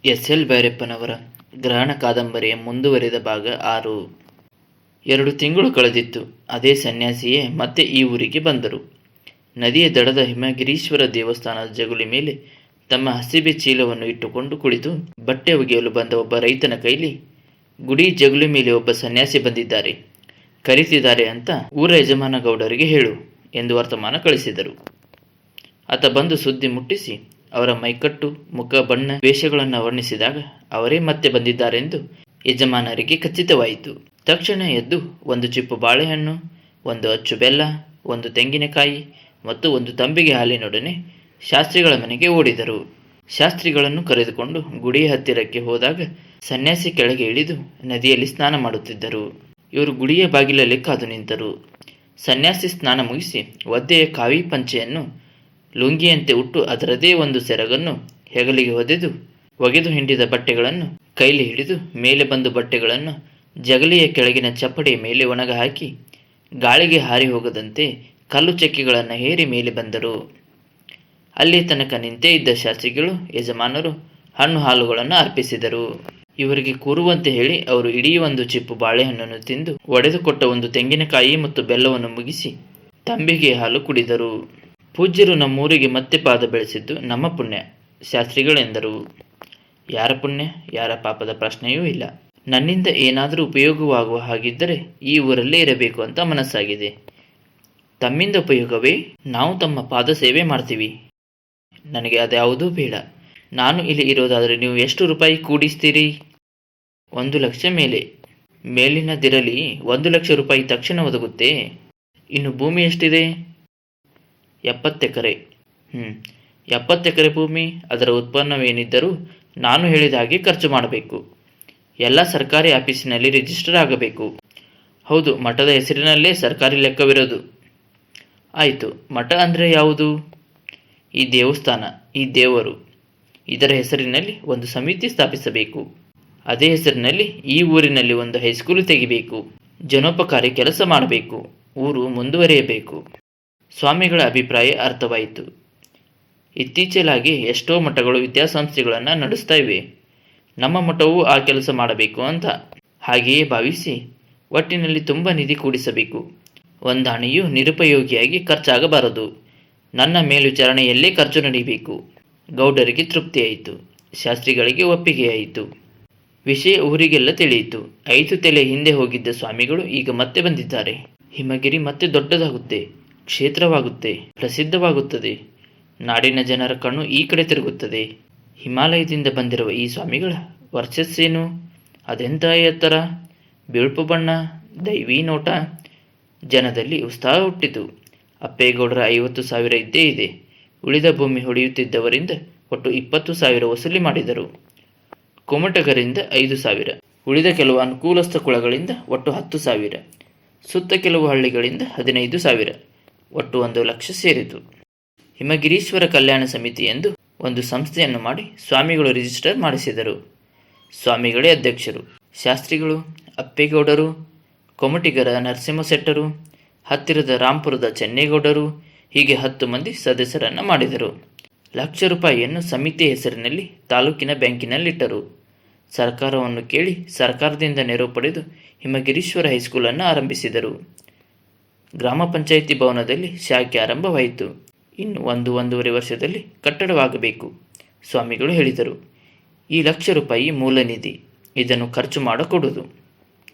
S L ಭೈರಪ್ಪನವರ ಗ್ರಹಣ ಕಾದಂಬರಿಯ ಮುಂದುವರಿದ ಭಾಗ 6. 2 ತಿಂಗಳು ಕಳೆದಿತ್ತು. ಅದೇ ಸನ್ಯಾಸಿಯೇ ಮತ್ತೆ ಈ ಊರಿಗೆ ಬಂದರು. ನದಿಯ ದಡದ ಹಿಮಗಿರೀಶ್ವರ ದೇವಸ್ಥಾನದ ಜಗುಲಿ ಮೇಲೆ ತಮ್ಮ ಹಸಿಬೆ ಚೀಲವನ್ನು ಇಟ್ಟುಕೊಂಡು ಕುಳಿತು ಬಟ್ಟೆ ಒಗೆಯಲು ಬಂದ ಒಬ್ಬ ರೈತನ ಕೈಲಿ, ಗುಡಿ ಜಗುಲಿ ಮೇಲೆ ಒಬ್ಬ ಸನ್ಯಾಸಿ ಬಂದಿದ್ದಾರೆ, ಕರೀತಿದ್ದಾರೆ ಅಂತ ಊರ ಯಜಮಾನ ಗೌಡರಿಗೆ ಹೇಳು ಎಂದು ವರ್ತಮಾನ ಕಳಿಸಿದರು. ಆತ ಬಂದು ಸುದ್ದಿ ಮುಟ್ಟಿಸಿ ಅವರ ಮೈಕಟ್ಟು, ಮುಖ, ಬಣ್ಣ, ವೇಷಗಳನ್ನು ವರ್ಣಿಸಿದಾಗ ಅವರೇ ಮತ್ತೆ ಬಂದಿದ್ದಾರೆಂದು ಯಜಮಾನರಿಗೆ ಖಚಿತವಾಯಿತು. ತಕ್ಷಣ ಎದ್ದು 1 ಚಿಪ್ಪು ಬಾಳೆಹಣ್ಣು, 1 ಅಚ್ಚು ಬೆಲ್ಲ, 1 ತೆಂಗಿನಕಾಯಿ ಮತ್ತು 1 ತಂಬಿಗೆ ಹಾಲಿನೊಡನೆ ಶಾಸ್ತ್ರಿಗಳ ಮನೆಗೆ ಓಡಿದರು. ಶಾಸ್ತ್ರಿಗಳನ್ನು ಕರೆದುಕೊಂಡು ಗುಡಿಯ ಹತ್ತಿರಕ್ಕೆ ಹೋದಾಗ ಸನ್ಯಾಸಿ ಕೆಳಗೆ ಇಳಿದು ನದಿಯಲ್ಲಿ ಸ್ನಾನ ಮಾಡುತ್ತಿದ್ದರು. ಇವರು ಗುಡಿಯ ಬಾಗಿಲಲ್ಲಿ ಕಾದು ನಿಂತರು. ಸನ್ಯಾಸಿ ಸ್ನಾನ ಮುಗಿಸಿ ಒದ್ದೆಯ ಕಾವಿ ಪಂಚೆಯನ್ನು ಲುಂಗಿಯಂತೆ ಉಟ್ಟು ಅದರದೇ ಒಂದು ಸೆರಗನ್ನು ಹೆಗಲಿಗೆ ಒಗೆದು ಹಿಂಡಿದ ಬಟ್ಟೆಗಳನ್ನು ಕೈಲಿ ಹಿಡಿದು ಮೇಲೆ ಬಂದು ಬಟ್ಟೆಗಳನ್ನು ಜಗಲಿಯ ಕೆಳಗಿನ ಚಪ್ಪಡಿಯ ಮೇಲೆ ಒಣಗ ಹಾಕಿ ಗಾಳಿಗೆ ಹಾರಿ ಹೋಗದಂತೆ ಕಲ್ಲು ಚಕ್ಕೆಗಳನ್ನು ಹೇರಿ ಮೇಲೆ ಬಂದರು. ಅಲ್ಲಿ ತನಕ ನಿಂತೇ ಇದ್ದ ಶಾಸ್ತ್ರಿಗಳು, ಯಜಮಾನರು ಹಣ್ಣು ಹಾಲುಗಳನ್ನು ಅರ್ಪಿಸಿದರು. ಇವರಿಗೆ ಕೂರುವಂತೆ ಹೇಳಿ ಅವರು ಇಡೀ 1 ಚಿಪ್ಪು ಬಾಳೆಹಣ್ಣನ್ನು ತಿಂದು ಒಡೆದುಕೊಟ್ಟ 1 ತೆಂಗಿನಕಾಯಿ ಮತ್ತು ಬೆಲ್ಲವನ್ನು ಮುಗಿಸಿ ತಂಬಿಗೆ ಹಾಲು ಕುಡಿದರು. ಪೂಜ್ಯರು ನಮ್ಮೂರಿಗೆ ಮತ್ತೆ ಪಾದ ಬೆಳೆಸಿದ್ದು ನಮ್ಮ ಪುಣ್ಯ ಶಾಸ್ತ್ರಿಗಳೆಂದರು. ಯಾರ ಪುಣ್ಯ ಯಾರ ಪಾಪದ ಪ್ರಶ್ನೆಯೂ ಇಲ್ಲ. ನನ್ನಿಂದ ಏನಾದರೂ ಉಪಯೋಗವಾಗುವ ಹಾಗಿದ್ದರೆ ಈ ಊರಲ್ಲೇ ಇರಬೇಕು ಅಂತ ಮನಸ್ಸಾಗಿದೆ. ತಮ್ಮಿಂದ ಉಪಯೋಗವೇ? ನಾವು ತಮ್ಮ ಪಾದ ಸೇವೆ ಮಾಡ್ತೀವಿ. ನನಗೆ ಅದ್ಯಾವುದೂ ಬೇಡ. ನಾನು ಇಲ್ಲಿ ಇರೋದಾದರೆ ನೀವು ಎಷ್ಟು ರೂಪಾಯಿ ಕೂಡಿಸ್ತೀರಿ? 1 ಲಕ್ಷ ಮೇಲೆ. ಮೇಲಿನದಿರಲಿ 1 ಲಕ್ಷ ರೂಪಾಯಿ ತಕ್ಷಣ ಒದಗುತ್ತೆ. ಇನ್ನು ಭೂಮಿ ಎಷ್ಟಿದೆ? 70 ಎಕರೆ. 70 ಎಕರೆ ಭೂಮಿ. ಅದರ ಉತ್ಪನ್ನವೇನಿದ್ದರೂ ನಾನು ಹೇಳಿದ ಹಾಗೆ ಖರ್ಚು ಮಾಡಬೇಕು. ಎಲ್ಲ ಸರ್ಕಾರಿ ಆಫೀಸಿನಲ್ಲಿ ರಿಜಿಸ್ಟರ್ ಆಗಬೇಕು. ಹೌದು, ಮಠದ ಹೆಸರಿನಲ್ಲೇ ಸರ್ಕಾರಿ ಲೆಕ್ಕವಿರೋದು. ಆಯಿತು. ಮಠ ಅಂದರೆ ಯಾವುದು? ಈ ದೇವಸ್ಥಾನ, ಈ ದೇವರು. ಇದರ ಹೆಸರಿನಲ್ಲಿ ಒಂದು ಸಮಿತಿ ಸ್ಥಾಪಿಸಬೇಕು. ಅದೇ ಹೆಸರಿನಲ್ಲಿ ಈ ಊರಿನಲ್ಲಿ ಒಂದು ಹೈಸ್ಕೂಲು ತೆಗಿಬೇಕು. ಜನೋಪಕಾರಿ ಕೆಲಸ ಮಾಡಬೇಕು. ಊರು ಮುಂದುವರಿಯಬೇಕು. ಸ್ವಾಮಿಗಳ ಅಭಿಪ್ರಾಯ ಅರ್ಥವಾಯಿತು. ಇತ್ತೀಚೆಲಾಗಿ ಎಷ್ಟೋ ಮಠಗಳು ವಿದ್ಯಾಸಂಸ್ಥೆಗಳನ್ನು ನಡೆಸ್ತಾ ಇವೆ. ನಮ್ಮ ಮಠವೂ ಆ ಕೆಲಸ ಮಾಡಬೇಕು ಅಂತ ಹಾಗೆಯೇ ಭಾವಿಸಿ ಒಟ್ಟಿನಲ್ಲಿ ತುಂಬ ನಿಧಿ ಕೂಡಿಸಬೇಕು. ಒಂದಾಣಿಯೂ ನಿರುಪಯೋಗಿಯಾಗಿ ಖರ್ಚಾಗಬಾರದು. ನನ್ನ ಮೇಲ್ವಿಚಾರಣೆಯಲ್ಲೇ ಖರ್ಚು ನಡೀಬೇಕು. ಗೌಡರಿಗೆ ತೃಪ್ತಿಯಾಯಿತು. ಶಾಸ್ತ್ರಿಗಳಿಗೆ ಒಪ್ಪಿಗೆಯಾಯಿತು. ವಿಷಯ ಊರಿಗೆಲ್ಲ ತಿಳಿಯಿತು. 5 ತಲೆ ಹಿಂದೆ ಹೋಗಿದ್ದ ಸ್ವಾಮಿಗಳು ಈಗ ಮತ್ತೆ ಬಂದಿದ್ದಾರೆ. ಹಿಮಗಿರಿ ಮತ್ತೆ ದೊಡ್ಡದಾಗುತ್ತೆ, ಕ್ಷೇತ್ರವಾಗುತ್ತೆ, ಪ್ರಸಿದ್ಧವಾಗುತ್ತದೆ. ನಾಡಿನ ಜನರ ಕಣ್ಣು ಈ ಕಡೆ ತಿರುಗುತ್ತದೆ. ಹಿಮಾಲಯದಿಂದ ಬಂದಿರುವ ಈ ಸ್ವಾಮಿಗಳ ವರ್ಚಸ್ಸೇನು? ಅದೆಂಥ ಎತ್ತರ, ಬಿಳುಪು ಬಣ್ಣ, ದೈವೀ ನೋಟ. ಜನದಲ್ಲಿ ಉತ್ಸಾಹ ಹುಟ್ಟಿತು. ಅಪ್ಪೇಗೌಡರ 50,000 ಇದ್ದೇ ಇದೆ. ಉಳಿದ ಭೂಮಿ ಹೊಡೆಯುತ್ತಿದ್ದವರಿಂದ ಒಟ್ಟು 20,000 ವಸೂಲಿ ಮಾಡಿದರು. ಕುಮಟಗರಿಂದ 5,000, ಉಳಿದ ಕೆಲವು ಅನುಕೂಲಸ್ಥ ಕುಳಗಳಿಂದ ಒಟ್ಟು 10,000, ಸುತ್ತ ಕೆಲವು ಹಳ್ಳಿಗಳಿಂದ 15,000, ಒಟ್ಟು 1 ಲಕ್ಷ ಸೇರಿತು. ಹಿಮಗಿರೀಶ್ವರ ಕಲ್ಯಾಣ ಸಮಿತಿ ಎಂದು ಒಂದು ಸಂಸ್ಥೆಯನ್ನು ಮಾಡಿ ಸ್ವಾಮಿಗಳು ರಿಜಿಸ್ಟರ್ ಮಾಡಿಸಿದರು. ಸ್ವಾಮಿಗಳೇ ಅಧ್ಯಕ್ಷರು. ಶಾಸ್ತ್ರಿಗಳು, ಅಪ್ಪೇಗೌಡರು, ಕೊಮಟಿಗರ ನರಸಿಂಹಶೆಟ್ಟರು, ಹತ್ತಿರದ ರಾಂಪುರದ ಚೆನ್ನೇಗೌಡರು, ಹೀಗೆ 10 ಮಂದಿ ಸದಸ್ಯರನ್ನು ಮಾಡಿದರು. 1,00,000 ರೂಪಾಯಿಯನ್ನು ಸಮಿತಿ ಹೆಸರಿನಲ್ಲಿ ತಾಲೂಕಿನ ಬ್ಯಾಂಕಿನಲ್ಲಿಟ್ಟರು. ಸರ್ಕಾರವನ್ನು ಕೇಳಿ ಸರ್ಕಾರದಿಂದ ನೆರವು ಪಡೆದು ಹಿಮಗಿರೀಶ್ವರ ಹೈಸ್ಕೂಲನ್ನು ಆರಂಭಿಸಿದರು. ಗ್ರಾಮ ಪಂಚಾಯಿತಿ ಭವನದಲ್ಲಿ ಶಾಖೆ ಆರಂಭವಾಯಿತು. ಇನ್ನು 1-1.5 ವರ್ಷದಲ್ಲಿ ಕಟ್ಟಡವಾಗಬೇಕು. ಸ್ವಾಮಿಗಳು ಹೇಳಿದರು. ಈ 1,00,000 ರೂಪಾಯಿ ಮೂಲ ನಿಧಿ. ಇದನ್ನು ಖರ್ಚು ಮಾಡಿಕೊಡುವುದು.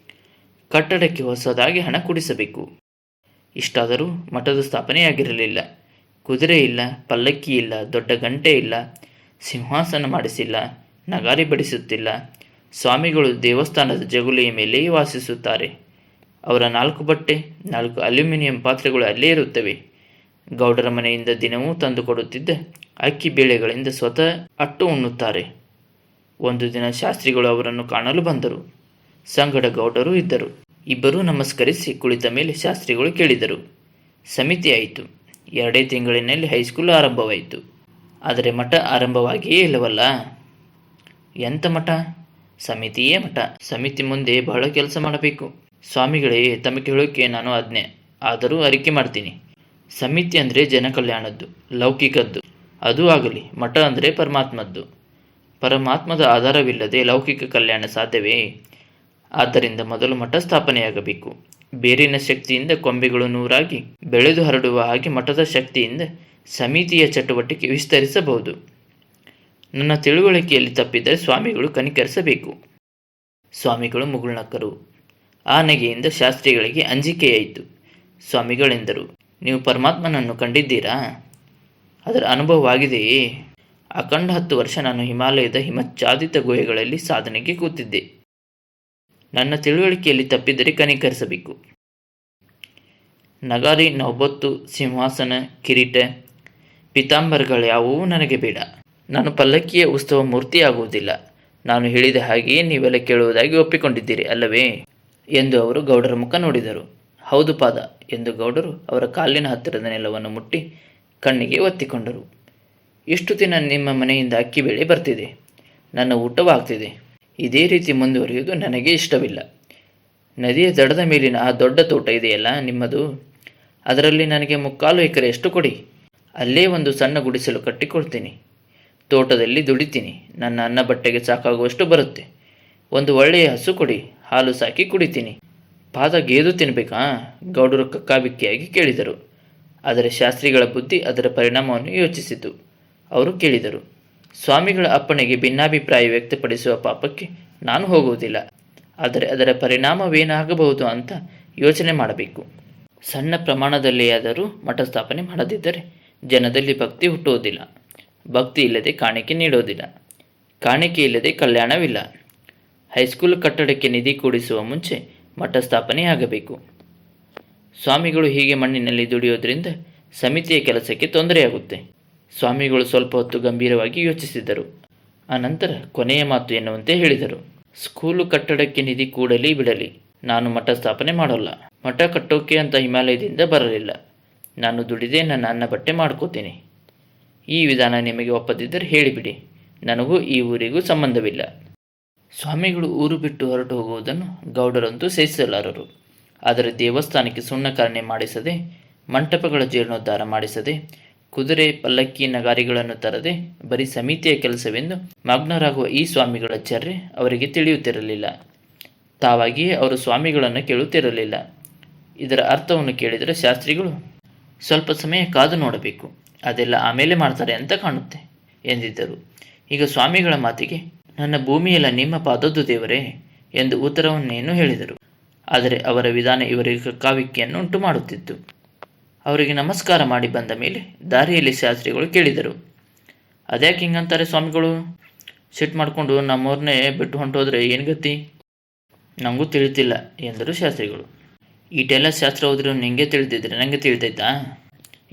ಕಟ್ಟಡಕ್ಕೆ ಹೊಸದಾಗಿ ಹಣ ಕೂಡಿಸಬೇಕು. ಇಷ್ಟಾದರೂ ಮಠದ ಸ್ಥಾಪನೆಯಾಗಿರಲಿಲ್ಲ. ಕುದುರೆ ಇಲ್ಲ, ಪಲ್ಲಕ್ಕಿ ಇಲ್ಲ, ದೊಡ್ಡ ಗಂಟೆ ಇಲ್ಲ, ಸಿಂಹಾಸನ ಮಾಡಿಸಿಲ್ಲ, ನಗಾರಿ ಬಡಿಸುತ್ತಿಲ್ಲ. ಸ್ವಾಮಿಗಳು ದೇವಸ್ಥಾನದ ಜಗುಲಿಯ ಮೇಲೆಯೇ ವಾಸಿಸುತ್ತಾರೆ. ಅವರ 4 ಬಟ್ಟೆ, 4 ಅಲ್ಯೂಮಿನಿಯಂ ಪಾತ್ರೆಗಳು ಅಲ್ಲೇ ಇರುತ್ತವೆ. ಗೌಡರ ಮನೆಯಿಂದ ದಿನವೂ ತಂದು ಕೊಡುತ್ತಿದ್ದ ಅಕ್ಕಿ ಬೇಳೆಗಳಿಂದ ಸ್ವತಃ ಅಟ್ಟು ಉಣ್ಣುತ್ತಾರೆ. ಒಂದು ದಿನ ಶಾಸ್ತ್ರಿಗಳು ಅವರನ್ನು ಕಾಣಲು ಬಂದರು. ಸಂಗಡ ಗೌಡರು ಇದ್ದರು. ಇಬ್ಬರೂ ನಮಸ್ಕರಿಸಿ ಕುಳಿತ ಮೇಲೆ ಶಾಸ್ತ್ರಿಗಳು ಕೇಳಿದರು. ಸಮಿತಿ ಆಯಿತು. 2 ತಿಂಗಳಿನಲ್ಲಿ ಹೈಸ್ಕೂಲ್ ಆರಂಭವಾಯಿತು. ಆದರೆ ಮಠ ಆರಂಭವಾಗಿಯೇ ಇಲ್ಲವಲ್ಲ. ಎಂಥ ಮಠ? ಸಮಿತಿಯೇ ಮಠ. ಸಮಿತಿ ಮುಂದೆ ಬಹಳ ಕೆಲಸ ಮಾಡಬೇಕು. ಸ್ವಾಮಿಗಳೇ, ತಮಗೆ ಹೇಳೋಕ್ಕೆ ನಾನು ಆಜ್ಞೆ, ಆದರೂ ಅರಿಕೆ ಮಾಡ್ತೀನಿ. ಸಮಿತಿ ಅಂದರೆ ಜನ ಕಲ್ಯಾಣದ್ದು, ಲೌಕಿಕದ್ದು. ಅದೂ ಆಗಲಿ. ಮಠ ಅಂದರೆ ಪರಮಾತ್ಮದ್ದು. ಪರಮಾತ್ಮದ ಆಧಾರವಿಲ್ಲದೆ ಲೌಕಿಕ ಕಲ್ಯಾಣ ಸಾಧ್ಯವೇ? ಆದ್ದರಿಂದ ಮೊದಲು ಮಠ ಸ್ಥಾಪನೆಯಾಗಬೇಕು. ಬೇರಿನ ಶಕ್ತಿಯಿಂದ ಕೊಂಬೆಗಳು ನೂರಾಗಿ ಬೆಳೆದು ಹರಡುವ ಹಾಗೆ ಮಠದ ಶಕ್ತಿಯಿಂದ ಸಮಿತಿಯ ಚಟುವಟಿಕೆ ವಿಸ್ತರಿಸಬಹುದು. ನನ್ನ ತಿಳುವಳಿಕೆಯಲ್ಲಿ ತಪ್ಪಿದರೆ ಸ್ವಾಮಿಗಳು ಕನಿಕರಿಸಬೇಕು. ಸ್ವಾಮಿಗಳು ಮುಗುಳ್ನಕ್ಕರು. ಆ ನೆಗೆಯಿಂದ ಶಾಸ್ತ್ರಿಗಳಿಗೆ ಅಂಜಿಕೆಯಾಯಿತು. ಸ್ವಾಮಿಗಳೆಂದರು, ನೀವು ಪರಮಾತ್ಮನನ್ನು ಕಂಡಿದ್ದೀರಾ? ಅದರ ಅನುಭವವಾಗಿದೆಯೇ? ಅಖಂಡ 10 ವರ್ಷ ನಾನು ಹಿಮಾಲಯದ ಹಿಮಚ್ಛಾದಿತ ಗುಹೆಗಳಲ್ಲಿ ಸಾಧನೆಗೆ ಕೂತಿದ್ದೆ. ನನ್ನ ತಿಳುವಳಿಕೆಯಲ್ಲಿ ತಪ್ಪಿದರೆ ಕನಿಕರಿಸಬೇಕು. ನಗಾರಿ, ನೌಬತ್ತು, ಸಿಂಹಾಸನ, ಕಿರೀಟ, ಪೀತಾಂಬರಗಳ್ಯಾವುವೂ ನನಗೆ ಬೇಡ. ನಾನು ಪಲ್ಲಕ್ಕಿಯ ಉತ್ಸವ ಮೂರ್ತಿಯಾಗುವುದಿಲ್ಲ. ನಾನು ಹೇಳಿದ ಹಾಗೆಯೇ ನೀವೆಲ್ಲ ಕೇಳುವುದಾಗಿ ಒಪ್ಪಿಕೊಂಡಿದ್ದೀರಿ ಅಲ್ಲವೇ ಎಂದು ಅವರು ಗೌಡರ ಮುಖ ನೋಡಿದರು. ಹೌದು ಪಾದ ಎಂದು ಗೌಡರು ಅವರ ಕಾಲಿನ ಹತ್ತಿರದ ನೆಲವನ್ನು ಮುಟ್ಟಿ ಕಣ್ಣಿಗೆ ಒತ್ತಿಕೊಂಡರು. ಇಷ್ಟು ದಿನ ನಿಮ್ಮ ಮನೆಯಿಂದ ಅಕ್ಕಿ ಬೇಳೆ ಬರ್ತಿದೆ, ನನ್ನ ಊಟವಾಗ್ತಿದೆ. ಇದೇ ರೀತಿ ಮುಂದುವರಿಯುವುದು ನನಗೆ ಇಷ್ಟವಿಲ್ಲ. ನದಿಯ ದಡದ ಮೇಲಿನ ಆ ದೊಡ್ಡ ತೋಟ ಇದೆಯಲ್ಲ ನಿಮ್ಮದು, ಅದರಲ್ಲಿ ನನಗೆ 3/4 ಎಕರೆಯಷ್ಟು ಕೊಡಿ. ಅಲ್ಲೇ ಒಂದು ಸಣ್ಣ ಗುಡಿಸಲು ಕಟ್ಟಿಕೊಳ್ತೀನಿ. ತೋಟದಲ್ಲಿ ದುಡಿತೀನಿ. ನನ್ನ ಅನ್ನ ಬಟ್ಟೆಗೆ ಸಾಕಾಗುವಷ್ಟು ಬರುತ್ತೆ. ಒಂದು ಒಳ್ಳೆಯ ಹಸು ಕೊಡಿ, ಹಾಲು ಸಾಕಿ ಕುಡಿತೀನಿ. ಪಾದ ಗೇದು ತಿನ್ನಬೇಕಾ? ಗೌಡರು ಕಕ್ಕಾಬಿಕ್ಕಿಯಾಗಿ ಕೇಳಿದರು. ಆದರೆ ಶಾಸ್ತ್ರಿಗಳ ಬುದ್ಧಿ ಅದರ ಪರಿಣಾಮವನ್ನು ಯೋಚಿಸಿತು. ಅವರು ಕೇಳಿದರು, ಸ್ವಾಮಿಗಳ ಅಪ್ಪಣೆಗೆ ಭಿನ್ನಾಭಿಪ್ರಾಯ ವ್ಯಕ್ತಪಡಿಸುವ ಪಾಪಕ್ಕೆ ನಾನು ಹೋಗುವುದಿಲ್ಲ. ಆದರೆ ಅದರ ಪರಿಣಾಮವೇನಾಗಬಹುದು ಅಂತ ಯೋಚನೆ ಮಾಡಬೇಕು. ಸಣ್ಣ ಪ್ರಮಾಣದಲ್ಲಿಯಾದರೂ ಮಠ ಸ್ಥಾಪನೆ ಮಾಡದಿದ್ದರೆ ಜನದಲ್ಲಿ ಭಕ್ತಿ ಹುಟ್ಟುವುದಿಲ್ಲ. ಭಕ್ತಿ ಇಲ್ಲದೆ ಕಾಣಿಕೆ ನೀಡೋದಿಲ್ಲ. ಕಾಣಿಕೆ ಇಲ್ಲದೆ ಕಲ್ಯಾಣವಿಲ್ಲ. ಹೈಸ್ಕೂಲ್ ಕಟ್ಟಡಕ್ಕೆ ನಿಧಿ ಕೂಡಿಸುವ ಮುಂಚೆ ಮಠ ಸ್ಥಾಪನೆಯಾಗಬೇಕು. ಸ್ವಾಮಿಗಳು ಹೀಗೆ ಮಣ್ಣಿನಲ್ಲಿ ದುಡಿಯೋದ್ರಿಂದ ಸಮಿತಿಯ ಕೆಲಸಕ್ಕೆ ತೊಂದರೆಯಾಗುತ್ತೆ. ಸ್ವಾಮಿಗಳು ಸ್ವಲ್ಪ ಹೊತ್ತು ಗಂಭೀರವಾಗಿ ಯೋಚಿಸಿದರು. ಅನಂತರ ಕೊನೆಯ ಮಾತು ಎನ್ನುವಂತೆ ಹೇಳಿದರು, ಸ್ಕೂಲು ಕಟ್ಟಡಕ್ಕೆ ನಿಧಿ ಕೂಡಲಿ ಬಿಡಲಿ, ನಾನು ಮಠ ಸ್ಥಾಪನೆ ಮಾಡೋಲ್ಲ. ಮಠ ಕಟ್ಟೋಕೆ ಅಂತ ಹಿಮಾಲಯದಿಂದ ಬರಲಿಲ್ಲ. ನಾನು ದುಡಿದೇ ನನ್ನ ಅನ್ನ ಬಟ್ಟೆ ಮಾಡ್ಕೋತೀನಿ. ಈ ವಿಧಾನ ನಿಮಗೆ ಒಪ್ಪದಿದ್ದರೆ ಹೇಳಿಬಿಡಿ. ನನಗೂ ಈ ಊರಿಗೂ ಸಂಬಂಧವಿಲ್ಲ. ಸ್ವಾಮಿಗಳು ಊರು ಬಿಟ್ಟು ಹೊರಟು ಹೋಗುವುದನ್ನು ಗೌಡರಂತೂ ಸಹಿಸಲಾರರು. ಆದರೆ ದೇವಸ್ಥಾನಕ್ಕೆ ಸುಣ್ಣಕರಣೆ ಮಾಡಿಸದೆ, ಮಂಟಪಗಳ ಜೀರ್ಣೋದ್ಧಾರ ಮಾಡಿಸದೆ, ಕುದುರೆ ಪಲ್ಲಕ್ಕಿ ನಗಾರಿಗಳನ್ನು ತರದೆ ಬರೀ ಸಮಿತಿಯ ಕೆಲಸವೆಂದು ಮಗ್ನರಾಗುವ ಈ ಸ್ವಾಮಿಗಳ ಚರ್ಯೆ ಅವರಿಗೆ ತಿಳಿಯುತ್ತಿರಲಿಲ್ಲ. ತಾವಾಗಿಯೇ ಅವರು ಸ್ವಾಮಿಗಳನ್ನು ಕೇಳುತ್ತಿರಲಿಲ್ಲ. ಇದರ ಅರ್ಥವನ್ನು ಕೇಳಿದರೆ ಶಾಸ್ತ್ರಿಗಳು ಸ್ವಲ್ಪ ಸಮಯ ಕಾದು ನೋಡಬೇಕು, ಅದೆಲ್ಲ ಆಮೇಲೆ ಮಾಡ್ತಾರೆ ಅಂತ ಕಾಣುತ್ತೆ ಎಂದಿದ್ದರು. ಈಗ ಸ್ವಾಮಿಗಳ ಮಾತಿಗೆ ನನ್ನ ಭೂಮಿಯೆಲ್ಲ ನಿಮ್ಮ ಪಾದದ್ದು ದೇವರೇ ಎಂದು ಉತ್ತರವನ್ನೇನು ಹೇಳಿದರು. ಆದರೆ ಅವರ ವಿಧಾನ ಇವರಿಗೆ ಕಕ್ಕಾವಿಕ್ಕಿಯನ್ನು ಉಂಟು ಮಾಡುತ್ತಿತ್ತು. ಅವರಿಗೆ ನಮಸ್ಕಾರ ಮಾಡಿ ಬಂದ ಮೇಲೆ ದಾರಿಯಲ್ಲಿ ಶಾಸ್ತ್ರಿಗಳು ಕೇಳಿದರು, ಅದ್ಯಾಕೆ ಹಿಂಗಂತಾರೆ ಸ್ವಾಮಿಗಳು? ಸಿಟ್ಟು ಮಾಡಿಕೊಂಡು ನಮ್ಮವ್ರನ್ನೇ ಬಿಟ್ಟು ಹೊಂಟೋದ್ರೆ ಏನು ಗತಿ? ನನಗೂ ತಿಳಿತಿಲ್ಲ ಎಂದರು ಶಾಸ್ತ್ರಿಗಳು. ಈಟೆಲ್ಲ ಶಾಸ್ತ್ರ ಓದಿರೋ ನಿಂಗೆ ತಿಳಿದಿದ್ರೆ ನನಗೆ ತಿಳಿದೈತಾ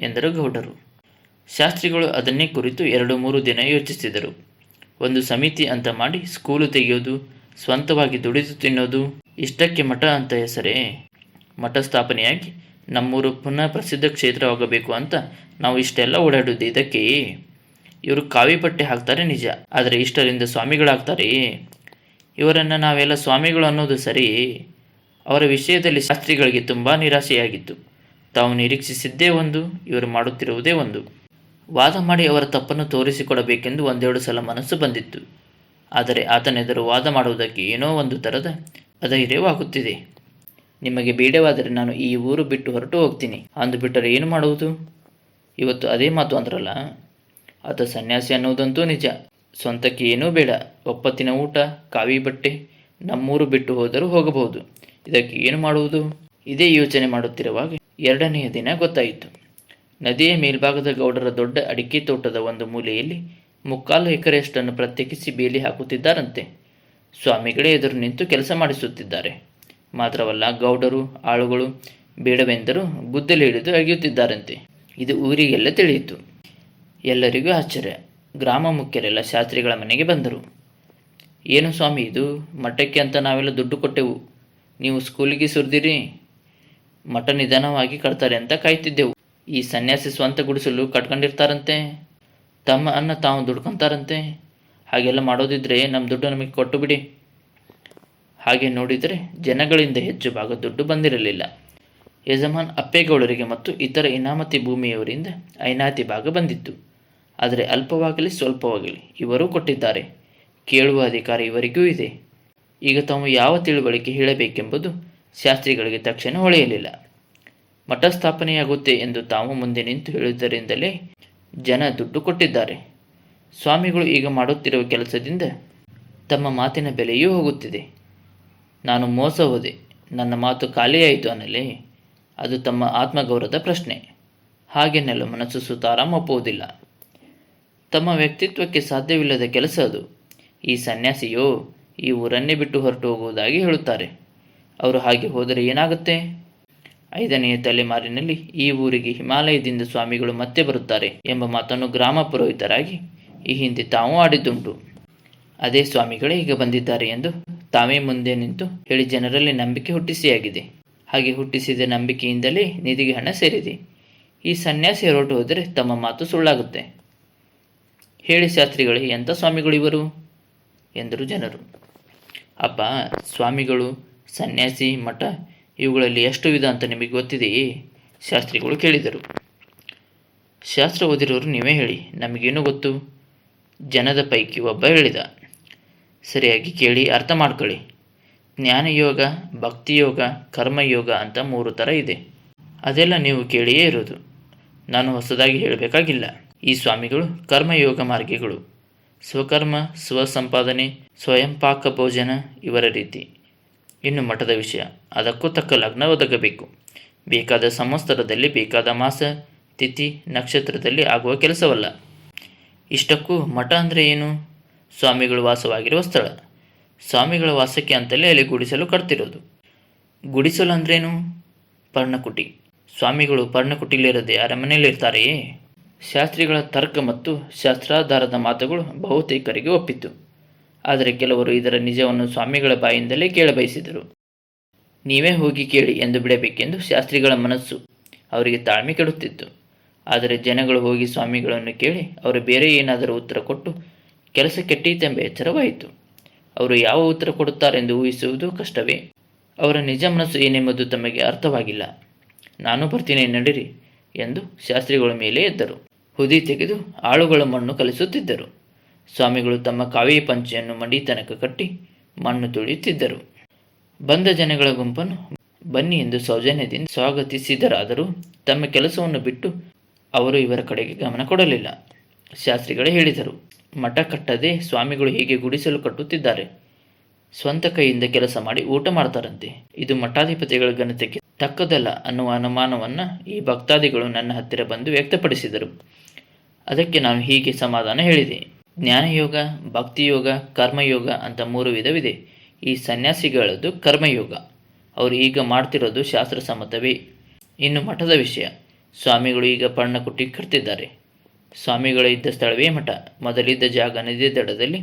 ಎಂದರು ಗೌಡರು. ಶಾಸ್ತ್ರಿಗಳು ಅದನ್ನೇ ಕುರಿತು 2-3 ದಿನ ಯೋಚಿಸಿದರು. ಒಂದು ಸಮಿತಿ ಅಂತ ಮಾಡಿ ಸ್ಕೂಲು ತೆಗೆಯೋದು, ಸ್ವಂತವಾಗಿ ದುಡಿದು ತಿನ್ನೋದು, ಇಷ್ಟಕ್ಕೆ ಮಠ ಅಂತ ಹೆಸರೇ? ಮಠ ಸ್ಥಾಪನೆಯಾಗಿ ನಮ್ಮೂರು ಪುನಃ ಪ್ರಸಿದ್ಧ ಕ್ಷೇತ್ರವಾಗಬೇಕು ಅಂತ ನಾವು ಇಷ್ಟೆಲ್ಲ ಓಡಾಡೋದು ಇದಕ್ಕೆಯೇ? ಇವರು ಕಾವಿ ಬಟ್ಟೆ ಹಾಕ್ತಾರೆ ನಿಜ, ಆದರೆ ಇಷ್ಟರಿಂದ ಸ್ವಾಮಿಗಳಾಗ್ತಾರೆ? ಇವರನ್ನು ನಾವೆಲ್ಲ ಸ್ವಾಮಿಗಳು ಅನ್ನೋದು ಸರಿ? ಅವರ ವಿಷಯದಲ್ಲಿ ಶಾಸ್ತ್ರಿಗಳಿಗೆ ತುಂಬ ನಿರಾಶೆಯಾಗಿತ್ತು. ತಾವು ನಿರೀಕ್ಷಿಸಿದ್ದೇ ಒಂದು, ಇವರು ಮಾಡುತ್ತಿರುವುದೇ ಒಂದು. ವಾದ ಮಾಡಿ ಅವರ ತಪ್ಪನ್ನು ತೋರಿಸಿಕೊಡಬೇಕೆಂದು 1-2 ಸಲ ಮನಸ್ಸು ಬಂದಿತ್ತು. ಆದರೆ ಆತನೆದುರು ವಾದ ಮಾಡುವುದಕ್ಕೆ ಏನೋ ಒಂದು ಥರದ ಅಧೈರ್ಯವಾಗುತ್ತಿದೆ. ನಿಮಗೆ ಬೇಡವಾದರೆ ನಾನು ಈ ಊರು ಬಿಟ್ಟು ಹೊರಟು ಹೋಗ್ತೀನಿ ಅಂದುಬಿಟ್ಟರೆ ಏನು ಮಾಡುವುದು? ಇವತ್ತು ಅದೇ ಮಾತು ಅಂದ್ರಲ್ಲ. ಆತ ಸನ್ಯಾಸಿ ಅನ್ನೋದಂತೂ ನಿಜ. ಸ್ವಂತಕ್ಕೆ ಏನೂ ಬೇಡ, ಒಪ್ಪತ್ತಿನ ಊಟ, ಕಾವಿ ಬಟ್ಟೆ, ನಮ್ಮೂರು ಬಿಟ್ಟು ಹೋದರೂ ಹೋಗಬಹುದು. ಇದಕ್ಕೆ ಏನು ಮಾಡುವುದು? ಇದೇ ಯೋಚನೆ ಮಾಡುತ್ತಿರುವಾಗ 2ನೆಯ ದಿನ ಗೊತ್ತಾಯಿತು. ನದಿಯ ಮೇಲ್ಭಾಗದ ಗೌಡರ ದೊಡ್ಡ ಅಡಿಕೆ ತೋಟದ ಒಂದು ಮೂಲೆಯಲ್ಲಿ 3/4 ಎಕರೆಯಷ್ಟನ್ನು ಪ್ರತ್ಯೇಕಿಸಿ ಬೇಲಿ ಹಾಕುತ್ತಿದ್ದಾರಂತೆ. ಸ್ವಾಮಿಗಳೇ ಎದುರು ನಿಂತು ಕೆಲಸ ಮಾಡಿಸುತ್ತಿದ್ದಾರೆ. ಮಾತ್ರವಲ್ಲ, ಗೌಡರು ಆಳುಗಳು ಬೇಡವೆಂದರೂ ಗುದ್ದಲಿ ಹಿಡಿದು ಅಗೆಯುತ್ತಿದ್ದಾರಂತೆ. ಇದು ಊರಿಗೆಲ್ಲ ತಿಳಿಯಿತು. ಎಲ್ಲರಿಗೂ ಆಶ್ಚರ್ಯ. ಗ್ರಾಮ ಮುಖ್ಯರೆಲ್ಲ ಶಾಸ್ತ್ರಿಗಳ ಮನೆಗೆ ಬಂದರು. ಏನು ಸ್ವಾಮಿ ಇದು? ಮಠಕ್ಕೆ ಅಂತ ನಾವೆಲ್ಲ ದುಡ್ಡು ಕೊಟ್ಟೆವು, ನೀವು ಸ್ಕೂಲಿಗೆ ಸುರಿದಿರಿ. ಮಠ ನಿಧಾನವಾಗಿ ಕಟ್ತಾರೆ ಅಂತ ಕಾಯ್ತಿದ್ದೆವು. ಈ ಸನ್ಯಾಸಿ ಸ್ವಂತ ಗುಡಿಸಲು ಕಟ್ಕೊಂಡಿರ್ತಾರಂತೆ, ತಮ್ಮ ಅನ್ನ ತಾವು ದುಡ್ಕೊತಾರಂತೆ. ಹಾಗೆಲ್ಲ ಮಾಡೋದಿದ್ರೆ ನಮ್ಮ ದುಡ್ಡು ನಮಗೆ ಕೊಟ್ಟು ಬಿಡಿ. ಹಾಗೆ ನೋಡಿದರೆ ಜನಗಳಿಂದ ಹೆಚ್ಚು ಭಾಗ ದುಡ್ಡು ಬಂದಿರಲಿಲ್ಲ. ಯಜಮಾನ್ ಅಪ್ಪೇಗೌಡರಿಗೆ ಮತ್ತು ಇತರ ಇನಾಮತಿ ಭೂಮಿಯವರಿಂದ ಐನಾತಿ ಭಾಗ ಬಂದಿತ್ತು. ಆದರೆ ಅಲ್ಪವಾಗಲಿ ಸ್ವಲ್ಪವಾಗಲಿ ಇವರೂ ಕೊಟ್ಟಿದ್ದಾರೆ. ಕೇಳುವ ಅಧಿಕಾರ ಇವರಿಗೂ ಇದೆ. ಈಗ ತಾವು ಯಾವ ತಿಳುವಳಿಕೆ ಹೇಳಬೇಕೆಂಬುದು ಶಾಸ್ತ್ರಿಗಳಿಗೆ ತಕ್ಷಣ ಹೊಳೆಯಲಿಲ್ಲ. ಮಠ ಸ್ಥಾಪನೆಯಾಗುತ್ತೆ ಎಂದು ತಾವು ಮುಂದೆ ನಿಂತು ಹೇಳುವುದರಿಂದಲೇ ಜನ ದುಡ್ಡು ಕೊಟ್ಟಿದ್ದಾರೆ. ಸ್ವಾಮಿಗಳು ಈಗ ಮಾಡುತ್ತಿರುವ ಕೆಲಸದಿಂದ ತಮ್ಮ ಮಾತಿನ ಬೆಲೆಯೂ ಹೋಗುತ್ತಿದೆ. ನಾನು ಮೋಸ ಹೋದೆ, ನನ್ನ ಮಾತು ಖಾಲಿಯಾಯಿತು ಅನ್ನಲೇ, ಅದು ತಮ್ಮ ಆತ್ಮಗೌರವದ ಪ್ರಶ್ನೆ. ಹಾಗೆನ್ನಲು ಮನಸ್ಸು ಸುತಾರಾಮ್ ಒಪ್ಪುವುದಿಲ್ಲ. ತಮ್ಮ ವ್ಯಕ್ತಿತ್ವಕ್ಕೆ ಸಾಧ್ಯವಿಲ್ಲದ ಕೆಲಸ ಅದು. ಈ ಸನ್ಯಾಸಿಯೋ ಈ ಊರನ್ನೇ ಬಿಟ್ಟು ಹೊರಟು ಹೋಗುವುದಾಗಿ ಹೇಳುತ್ತಾರೆ. ಅವರು ಹಾಗೆ ಹೋದರೆ ಏನಾಗುತ್ತೆ? 5ನೆಯ ತಲೆಮಾರಿನಲ್ಲಿ ಈ ಊರಿಗೆ ಹಿಮಾಲಯದಿಂದ ಸ್ವಾಮಿಗಳು ಮತ್ತೆ ಬರುತ್ತಾರೆ ಎಂಬ ಮಾತನ್ನು ಗ್ರಾಮ ಪುರೋಹಿತರಾಗಿ ಈ ಹಿಂದೆ ತಾವು ಆಡಿದ್ದುಂಟು. ಅದೇ ಸ್ವಾಮಿಗಳೇ ಈಗ ಬಂದಿದ್ದಾರೆ ಎಂದು ತಾವೇ ಮುಂದೆ ನಿಂತು ಹೇಳಿ ಜನರಲ್ಲಿ ನಂಬಿಕೆ ಹುಟ್ಟಿಸಿಯಾಗಿದೆ. ಹಾಗೆ ಹುಟ್ಟಿಸಿದ ನಂಬಿಕೆಯಿಂದಲೇ ನಿಧಿಗೆ ಹಣ ಸೇರಿದೆ. ಈ ಸನ್ಯಾಸಿ ಹೊರಟು ಹೋದರೆ ತಮ್ಮ ಮಾತು ಸುಳ್ಳಾಗುತ್ತೆ. ಹೇಳಿ ಶಾಸ್ತ್ರಿಗಳೇ, ಎಂಥ ಸ್ವಾಮಿಗಳು ಇವರು ಎಂದರು ಜನರು. ಅಪ್ಪ, ಸ್ವಾಮಿಗಳು, ಸನ್ಯಾಸಿ, ಮಠ ಇವುಗಳಲ್ಲಿ ಎಷ್ಟು ವಿಧ ಅಂತ ನಿಮಗೆ ಗೊತ್ತಿದೆಯೇ? ಶಾಸ್ತ್ರಿಗಳು ಕೇಳಿದರು. ಶಾಸ್ತ್ರ ಓದಿರೋರು ನೀವೇ ಹೇಳಿ, ನಮಗೇನು ಗೊತ್ತು? ಜನದ ಪೈಕಿ ಒಬ್ಬ ಹೇಳಿದ. ಸರಿಯಾಗಿ ಕೇಳಿ ಅರ್ಥ ಮಾಡ್ಕೊಳ್ಳಿ. ಜ್ಞಾನಯೋಗ, ಭಕ್ತಿಯೋಗ, ಕರ್ಮಯೋಗ ಅಂತ 3 ಥರ ಇದೆ. ಅದೆಲ್ಲ ನೀವು ಕೇಳಿಯೇ ಇರೋದು. ನಾನು ಹೊಸದಾಗಿ ಹೇಳಬೇಕಾಗಿಲ್ಲ. ಈ ಸ್ವಾಮಿಗಳು ಕರ್ಮಯೋಗ ಮಾರ್ಗಿಗಳು. ಸ್ವಕರ್ಮ, ಸ್ವಸಂಪಾದನೆ, ಸ್ವಯಂ ಪಾಕ ಭೋಜನ ಇವರ ರೀತಿ. ಇನ್ನು ಮಠದ ವಿಷಯ, ಅದಕ್ಕೂ ತಕ್ಕ ಲಗ್ನ ಒದಗಬೇಕು. ಬೇಕಾದ ಸಂವತ್ಸರದಲ್ಲಿ ಬೇಕಾದ ಮಾಸ, ತಿಥಿ, ನಕ್ಷತ್ರದಲ್ಲಿ ಆಗುವ ಕೆಲಸವಲ್ಲ. ಇಷ್ಟಕ್ಕೂ ಮಠ ಅಂದರೆ ಏನು? ಸ್ವಾಮಿಗಳು ವಾಸವಾಗಿರುವ ಸ್ಥಳ. ಸ್ವಾಮಿಗಳ ವಾಸಕ್ಕೆ ಅಂತಲೇ ಅಲ್ಲಿ ಗುಡಿಸಲು ಕಟ್ತಿರೋದು. ಗುಡಿಸಲು ಅಂದ್ರೇನು? ಪರ್ಣಕುಟಿ. ಸ್ವಾಮಿಗಳು ಪರ್ಣಕುಟಿಲಿರದೆ ಅರಮನೆಯಲ್ಲಿರ್ತಾರೆಯೇ? ಶಾಸ್ತ್ರಿಗಳ ತರ್ಕ ಮತ್ತು ಶಾಸ್ತ್ರಾಧಾರದ ಮಾತುಗಳು ಬಹುತೇಕರಿಗೆ ಒಪ್ಪಿತು. ಆದರೆ ಕೆಲವರು ಇದರ ನಿಜವನ್ನು ಸ್ವಾಮಿಗಳ ಬಾಯಿಂದಲೇ ಕೇಳಬಯಸಿದರು. ನೀವೇ ಹೋಗಿ ಕೇಳಿ ಎಂದು ಬಿಡಬೇಕೆಂದು ಶಾಸ್ತ್ರಿಗಳ ಮನಸ್ಸು ಅವರಿಗೆ ತಾಳ್ಮೆ ಕೆಡುತ್ತಿತ್ತು. ಆದರೆ ಜನಗಳು ಹೋಗಿ ಸ್ವಾಮಿಗಳನ್ನು ಕೇಳಿ ಅವರು ಬೇರೆ ಏನಾದರೂ ಉತ್ತರ ಕೊಟ್ಟು ಕೆಲಸ ಕೆಟ್ಟೀತೆಂಬ ಎಚ್ಚರವಾಯಿತು. ಅವರು ಯಾವ ಉತ್ತರ ಕೊಡುತ್ತಾರೆಂದು ಊಹಿಸುವುದು ಕಷ್ಟವೇ. ಅವರ ನಿಜ ಮನಸ್ಸು ಏನೆಂಬುದು ತಮಗೆ ಅರ್ಥವಾಗಿಲ್ಲ. ನಾನು ಬರ್ತೀನಿ, ನಡೀರಿ ಎಂದು ಶಾಸ್ತ್ರಿಗಳ ಮೇಲೆ ಎದ್ದರು. ಹುದಿ ತೆಗೆದು ಆಳುಗಳ ಮಣ್ಣು ಕಲಿಸುತ್ತಿದ್ದರು. ಸ್ವಾಮಿಗಳು ತಮ್ಮ ಕಾವಿ ಪಂಚೆಯನ್ನು ಮಂಡಿ ತನಕ ಕಟ್ಟಿ ಮಣ್ಣು ತುಳಿಯುತ್ತಿದ್ದರು. ಬಂದ ಜನಗಳ ಗುಂಪನ್ನು ಬನ್ನಿ ಎಂದು ಸೌಜನ್ಯದಿಂದ ಸ್ವಾಗತಿಸಿದರಾದರೂ ತಮ್ಮ ಕೆಲಸವನ್ನು ಬಿಟ್ಟು ಅವರು ಇವರ ಕಡೆಗೆ ಗಮನ ಕೊಡಲಿಲ್ಲ. ಶಾಸ್ತ್ರಿಗಳೇ ಹೇಳಿದರು, ಮಠ ಕಟ್ಟದೆ ಸ್ವಾಮಿಗಳು ಹೀಗೆ ಗುಡಿಸಲು ಕಟ್ಟುತ್ತಿದ್ದಾರೆ. ಸ್ವಂತ ಕೈಯಿಂದ ಕೆಲಸ ಮಾಡಿ ಊಟ ಮಾಡ್ತಾರಂತೆ. ಇದು ಮಠಾಧಿಪತಿಗಳ ಘನತೆಗೆ ತಕ್ಕದಲ್ಲ ಅನ್ನುವ ಅನುಮಾನವನ್ನು ಈ ಭಕ್ತಾದಿಗಳು ನನ್ನ ಹತ್ತಿರ ಬಂದು ವ್ಯಕ್ತಪಡಿಸಿದರು. ಅದಕ್ಕೆ ನಾನು ಹೀಗೆ ಸಮಾಧಾನ ಹೇಳಿದೆ. ಜ್ಞಾನಯೋಗ, ಭಕ್ತಿಯೋಗ, ಕರ್ಮಯೋಗ ಅಂತ 3 ವಿಧವಿದೆ. ಈ ಸನ್ಯಾಸಿಗಳದ್ದು ಕರ್ಮಯೋಗ. ಅವರು ಈಗ ಮಾಡ್ತಿರೋದು ಶಾಸ್ತ್ರಸಮ್ಮತವೇ. ಇನ್ನು ಮಠದ ವಿಷಯ, ಸ್ವಾಮಿಗಳು ಈಗ ಪರ್ಣಕುಟಿ ಕಟ್ತಿದ್ದಾರೆ. ಸ್ವಾಮಿಗಳು ಇದ್ದ ಸ್ಥಳವೇ ಮಠ. ಮೊದಲಿದ್ದ ಜಾಗ ನದಿ ದಡದಲ್ಲಿ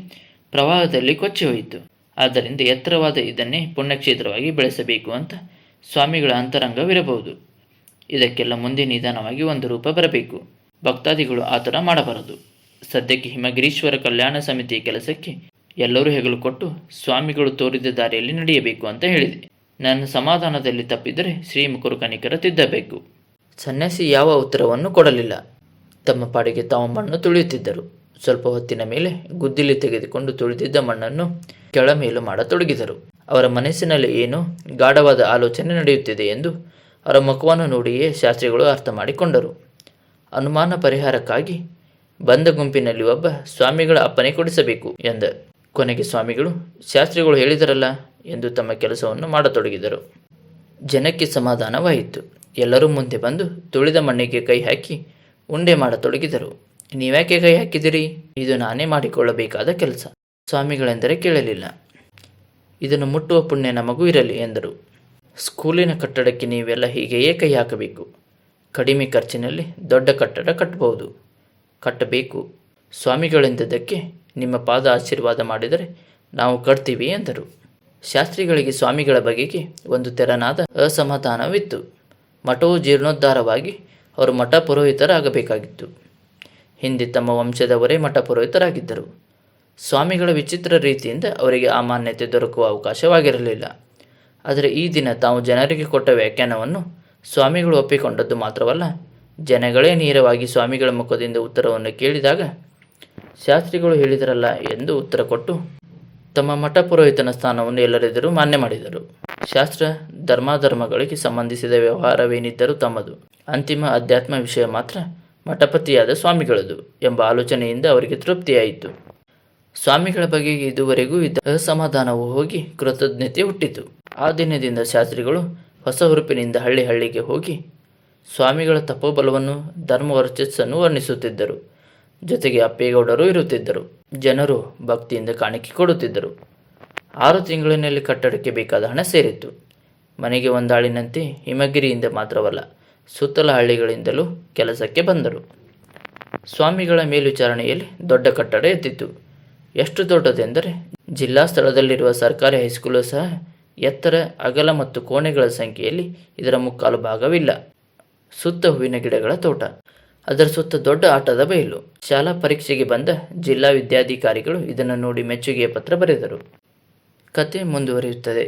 ಪ್ರವಾಹದಲ್ಲಿ ಕೊಚ್ಚಿ ಹೋಯಿತು. ಆದ್ದರಿಂದ ಎತ್ತರವಾದ ಇದನ್ನೇ ಪುಣ್ಯಕ್ಷೇತ್ರವಾಗಿ ಬೆಳೆಸಬೇಕು ಅಂತ ಸ್ವಾಮಿಗಳ ಅಂತರಂಗವಿರಬಹುದು. ಇದಕ್ಕೆಲ್ಲ ಮುಂದೆ ನಿಧಾನವಾಗಿ ಒಂದು ರೂಪ ಬರಬೇಕು. ಭಕ್ತಾದಿಗಳು ಆ ಥರ ಮಾಡಬಾರದು. ಸದ್ಯಕ್ಕೆ ಹಿಮಗಿರೀಶ್ವರ ಕಲ್ಯಾಣ ಸಮಿತಿಯ ಕೆಲಸಕ್ಕೆ ಎಲ್ಲರೂ ಹೆಗಲು ಕೊಟ್ಟು ಸ್ವಾಮಿಗಳು ತೋರಿದ ದಾರಿಯಲ್ಲಿ ನಡೆಯಬೇಕು ಅಂತ ಹೇಳಿದೆ. ನನ್ನ ಸಮಾಧಾನದಲ್ಲಿ ತಪ್ಪಿದರೆ ಶ್ರೀಮುಖರು ಕನಿಕರ ತಿದ್ದಬೇಕು. ಸನ್ಯಾಸಿ ಯಾವ ಉತ್ತರವನ್ನು ಕೊಡಲಿಲ್ಲ. ತಮ್ಮ ಪಾಡಿಗೆ ತಾವು ಮಣ್ಣು ತುಳಿಯುತ್ತಿದ್ದರು. ಸ್ವಲ್ಪ ಹೊತ್ತಿನ ಮೇಲೆ ಗುದ್ದಿಲಿ ತೆಗೆದುಕೊಂಡು ತುಳಿದಿದ್ದ ಮಣ್ಣನ್ನು ಕೆಳಮೇಲು ಮಾಡತೊಡಗಿದರು. ಅವರ ಮನಸ್ಸಿನಲ್ಲಿ ಏನೋ ಗಾಢವಾದ ಆಲೋಚನೆ ನಡೆಯುತ್ತಿದೆ ಎಂದು ಅವರ ಮುಖವನ್ನು ನೋಡಿಯೇ ಶಾಸ್ತ್ರಿಗಳು ಅರ್ಥ ಮಾಡಿಕೊಂಡರು. ಅನುಮಾನ ಪರಿಹಾರಕ್ಕಾಗಿ ಬಂದ ಗುಂಪಿನಲ್ಲಿ ಒಬ್ಬ ಸ್ವಾಮಿಗಳ ಅಪ್ಪನೆ ಕೊಡಿಸಬೇಕು ಎಂದ. ಕೊನೆಗೆ ಸ್ವಾಮಿಗಳು ಶಾಸ್ತ್ರಿಗಳು ಹೇಳಿದರಲ್ಲ ಎಂದು ತಮ್ಮ ಕೆಲಸವನ್ನು ಮಾಡತೊಡಗಿದರು. ಜನಕ್ಕೆ ಸಮಾಧಾನವಾಯಿತು. ಎಲ್ಲರೂ ಮುಂದೆ ಬಂದು ತುಳಿದ ಮಣ್ಣಿಗೆ ಕೈ ಹಾಕಿ ಉಂಡೆ ಮಾಡತೊಡಗಿದರು. ನೀವ್ಯಾಕೆ ಕೈ ಹಾಕಿದಿರಿ? ಇದು ನಾನೇ ಮಾಡಿಕೊಳ್ಳಬೇಕಾದ ಕೆಲಸ. ಸ್ವಾಮಿಗಳೆಂದರೆ ಕೇಳಲಿಲ್ಲ. ಇದನ್ನು ಮುಟ್ಟುವ ಪುಣ್ಯ ನಮಗೂ ಇರಲಿ ಎಂದರು. ಸ್ಕೂಲಿನ ಕಟ್ಟಡಕ್ಕೆ ನೀವೆಲ್ಲ ಹೀಗೆಯೇ ಕೈ ಹಾಕಬೇಕು. ಕಡಿಮೆ ಖರ್ಚಿನಲ್ಲಿ ದೊಡ್ಡ ಕಟ್ಟಡ ಕಟ್ಟಬೇಕು. ಸ್ವಾಮಿಗಳೆಂದದ್ದಕ್ಕೆ ನಿಮ್ಮ ಪಾದ ಆಶೀರ್ವಾದ ಮಾಡಿದರೆ ನಾವು ಕಟ್ತೀವಿ ಎಂದರು. ಶಾಸ್ತ್ರಿಗಳಿಗೆ ಸ್ವಾಮಿಗಳ ಬಗೆಗೆ ಒಂದು ತೆರನಾದ ಅಸಮಾಧಾನವಿತ್ತು. ಮಠವು ಜೀರ್ಣೋದ್ಧಾರವಾಗಿ ಅವರು ಮಠ ಪುರೋಹಿತರಾಗಬೇಕಾಗಿತ್ತು. ಹಿಂದೆ ತಮ್ಮ ವಂಶದವರೇ ಮಠ ಪುರೋಹಿತರಾಗಿದ್ದರು. ಸ್ವಾಮಿಗಳ ವಿಚಿತ್ರ ರೀತಿಯಿಂದ ಅವರಿಗೆ ಆ ಮಾನ್ಯತೆ ದೊರಕುವ ಅವಕಾಶವಾಗಿರಲಿಲ್ಲ. ಆದರೆ ಈ ದಿನ ತಾವು ಜನರಿಗೆ ಕೊಟ್ಟ ವ್ಯಾಖ್ಯಾನವನ್ನು ಸ್ವಾಮಿಗಳು ಒಪ್ಪಿಕೊಂಡದ್ದು ಮಾತ್ರವಲ್ಲ, ಜನಗಳೇ ನೇರವಾಗಿ ಸ್ವಾಮಿಗಳ ಮುಖದಿಂದ ಉತ್ತರವನ್ನು ಕೇಳಿದಾಗ ಶಾಸ್ತ್ರಿಗಳು ಹೇಳಿದರಲ್ಲ ಎಂದು ಉತ್ತರ ಕೊಟ್ಟು ತಮ್ಮ ಮಠ ಪುರೋಹಿತನ ಸ್ಥಾನವನ್ನು ಎಲ್ಲರೆದುರು ಮಾನ್ಯ ಮಾಡಿದರು. ಶಾಸ್ತ್ರ ಧರ್ಮಾಧರ್ಮಗಳಿಗೆ ಸಂಬಂಧಿಸಿದ ವ್ಯವಹಾರವೇನಿದ್ದರೂ ತಮ್ಮದು, ಅಂತಿಮ ಅಧ್ಯಾತ್ಮ ವಿಷಯ ಮಾತ್ರ ಮಠಪತಿಯಾದ ಸ್ವಾಮಿಗಳದು ಎಂಬ ಆಲೋಚನೆಯಿಂದ ಅವರಿಗೆ ತೃಪ್ತಿಯಾಯಿತು. ಸ್ವಾಮಿಗಳ ಬಗೆಗೆ ಇದುವರೆಗೂ ಇದ್ದ ಅಸಮಾಧಾನವು ಹೋಗಿ ಕೃತಜ್ಞತೆ ಹುಟ್ಟಿತು. ಆ ದಿನದಿಂದ ಶಾಸ್ತ್ರಿಗಳು ಹೊಸ ಹುರುಪಿನಿಂದ ಹಳ್ಳಿಗೆ ಹೋಗಿ ಸ್ವಾಮಿಗಳ ತಪೋಬಲವನ್ನು ಧರ್ಮ ವರ್ಚಸ್ಸನ್ನು ವರ್ಣಿಸುತ್ತಿದ್ದರು. ಜೊತೆಗೆ ಅಪ್ಪೇಗೌಡರು ಇರುತ್ತಿದ್ದರು. ಜನರು ಭಕ್ತಿಯಿಂದ ಕಾಣಿಕೆ ಕೊಡುತ್ತಿದ್ದರು. 6 ತಿಂಗಳಿನಲ್ಲಿ ಕಟ್ಟಡಕ್ಕೆ ಬೇಕಾದ ಹಣ ಸೇರಿತ್ತು. ಮನೆಗೆ ಒಂದಾಳಿನಂತೆ ಹಿಮಗಿರಿಯಿಂದ ಮಾತ್ರವಲ್ಲ, ಸುತ್ತಲ ಹಳ್ಳಿಗಳಿಂದಲೂ ಕೆಲಸಕ್ಕೆ ಬಂದರು. ಸ್ವಾಮಿಗಳ ಮೇಲ್ವಿಚಾರಣೆಯಲ್ಲಿ ದೊಡ್ಡ ಕಟ್ಟಡ ಎದ್ದಿತು. ಎಷ್ಟು ದೊಡ್ಡದೆಂದರೆ ಜಿಲ್ಲಾ ಸ್ಥಳದಲ್ಲಿರುವ ಸರ್ಕಾರಿ ಹೈಸ್ಕೂಲು ಸಹ ಎತ್ತರ, ಅಗಲ ಮತ್ತು ಕೋಣೆಗಳ ಸಂಖ್ಯೆಯಲ್ಲಿ ಇದರ ಮುಕ್ಕಾಲು ಭಾಗವಿಲ್ಲ. ಸುತ್ತ ಹೂವಿನ ಗಿಡಗಳ ತೋಟ, ಅದರ ಸುತ್ತ ದೊಡ್ಡ ಆಟದ ಬಯಲು. ಶಾಲಾ ಪರೀಕ್ಷೆಗೆ ಬಂದ ಜಿಲ್ಲಾ ವಿದ್ಯಾಧಿಕಾರಿಗಳು ಇದನ್ನು ನೋಡಿ ಮೆಚ್ಚುಗೆಯ ಪತ್ರ ಬರೆದರು. ಕತೆ ಮುಂದುವರಿಯುತ್ತದೆ.